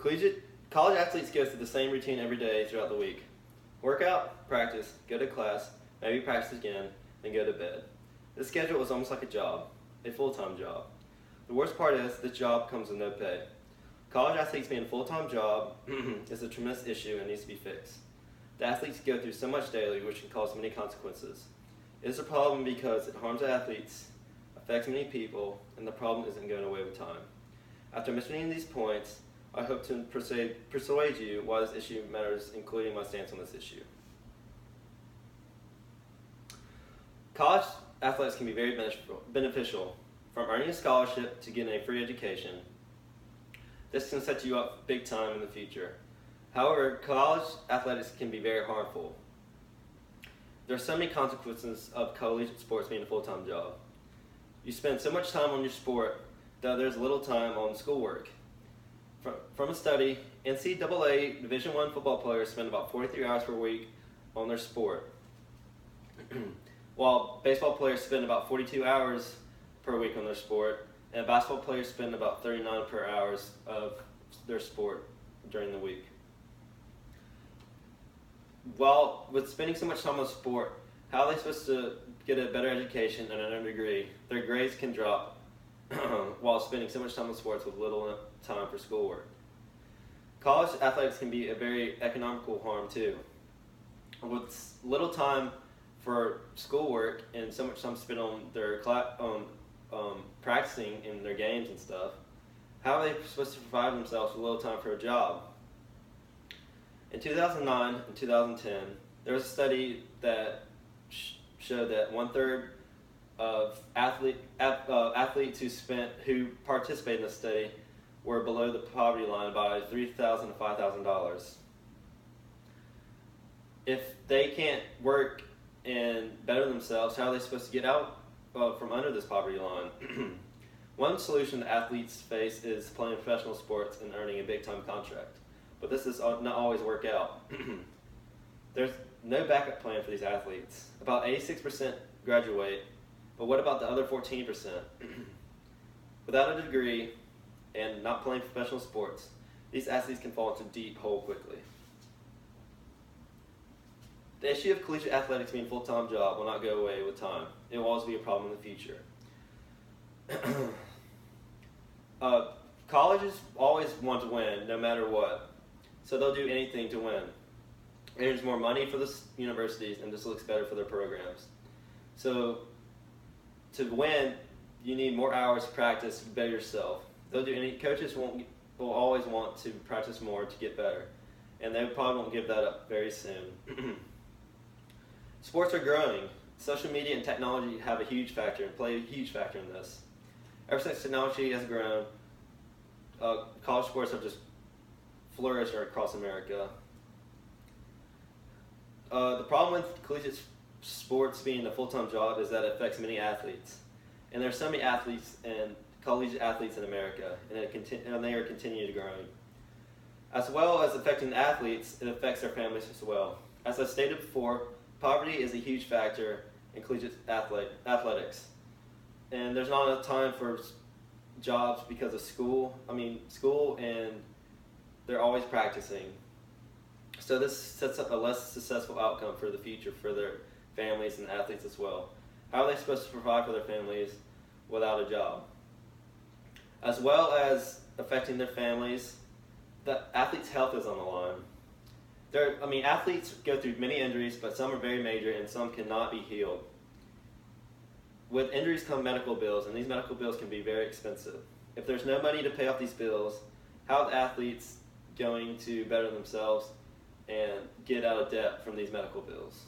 College athletes go through the same routine every day throughout the week. Workout, practice, go to class, maybe practice again, then go to bed. This schedule is almost like a job, a full-time job. The worst part is this job comes with no pay. College athletes being a full-time job is a tremendous issue and needs to be fixed. The athletes go through so much daily, which can cause many consequences. It is a problem because it harms the athletes, affects many people, and the problem isn't going away with time. After mentioning these points, I hope to persuade you why this issue matters, including my stance on this issue. College athletics can be very beneficial, from earning a scholarship to getting a free education. This can set you up big time in the future. However, college athletics can be very harmful. There are so many consequences of collegiate sports being a full-time job. You spend so much time on your sport that there's little time on schoolwork. From a study, NCAA Division I football players spend about 43 hours per week on their sport, while baseball players spend about 42 hours per week on their sport, and basketball players spend about 39 per hours of their sport during the week. While with spending so much time on sport, how are they supposed to get a better education and another degree? Their grades can drop while spending so much time on sports with little time for schoolwork. College athletics can be a very economical harm too. With little time for schoolwork and so much time spent on their practicing in their games and stuff, how are they supposed to provide themselves with little time for a job? In 2009 and 2010, there was a study that showed that 1/3 of athletes who participated in the study were below the poverty line by $3,000 to $5,000. If they can't work and better themselves, how are they supposed to get out from under this poverty line? One solution that athletes face is playing professional sports and earning a big-time contract. But this does not always work out. There's no backup plan for these athletes. About 86% graduate, but what about the other 14%? Without a degree and not playing professional sports, these athletes can fall into a deep hole quickly. The issue of collegiate athletics being a full-time job will not go away with time. It will always be a problem in the future. Colleges always want to win, no matter what. So they'll do anything to win. It earns more money for the universities and just looks better for their programs. So to win, you need more hours to practice to better yourself. Coaches will always want to practice more to get better, and they probably won't give that up very soon. Sports are growing. Social media and technology have a huge factor and play a huge factor in this. Ever since technology has grown, college sports have just flourished across America. The problem with collegiate sports being a full-time job is that it affects many athletes. And there are so many athletes and collegiate athletes in America, and they are continuing to grow. As well as affecting the athletes, it affects their families as well. As I stated before, poverty is a huge factor in collegiate athletics. And there's not enough time for jobs because of school, and they're always practicing. So this sets up a less successful outcome for the future for their families and athletes as well. How are they supposed to provide for their families without a job? As well as affecting their families, the athlete's health is on the line. Athletes go through many injuries, but some are very major and some cannot be healed. With injuries come medical bills, and these medical bills can be very expensive. If there's no money to pay off these bills, how are the athletes going to better themselves and get out of debt from these medical bills?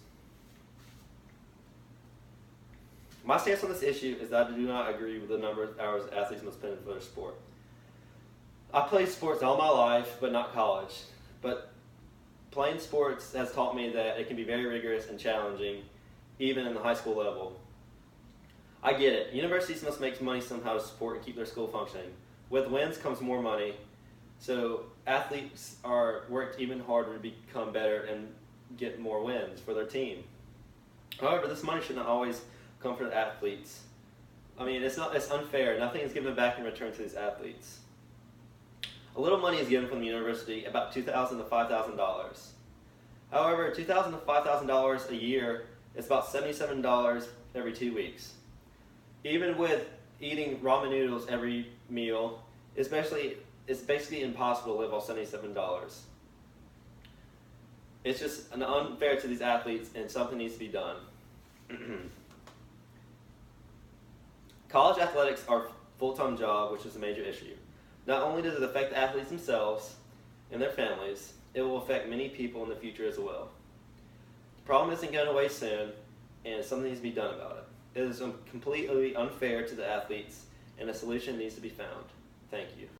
My stance on this issue is that I do not agree with the number of hours athletes must spend for their sport. I played sports all my life, but not college. But playing sports has taught me that it can be very rigorous and challenging, even in the high school level. I get it. Universities must make money somehow to support and keep their school functioning. With wins comes more money, so athletes are worked even harder to become better and get more wins for their team. However, this money should not always come from the athletes. It's unfair. Nothing is given back in return to these athletes. A little money is given from the university, about $2,000 to $5,000. However, $2,000 to $5,000 a year is about $77 every 2 weeks. Even with eating ramen noodles every meal, it's basically impossible to live off $77. It's just unfair to these athletes, and something needs to be done. College athletics are a full-time job, which is a major issue. Not only does it affect the athletes themselves and their families, it will affect many people in the future as well. The problem isn't going away soon, and something needs to be done about it. It is completely unfair to the athletes, and a solution needs to be found. Thank you.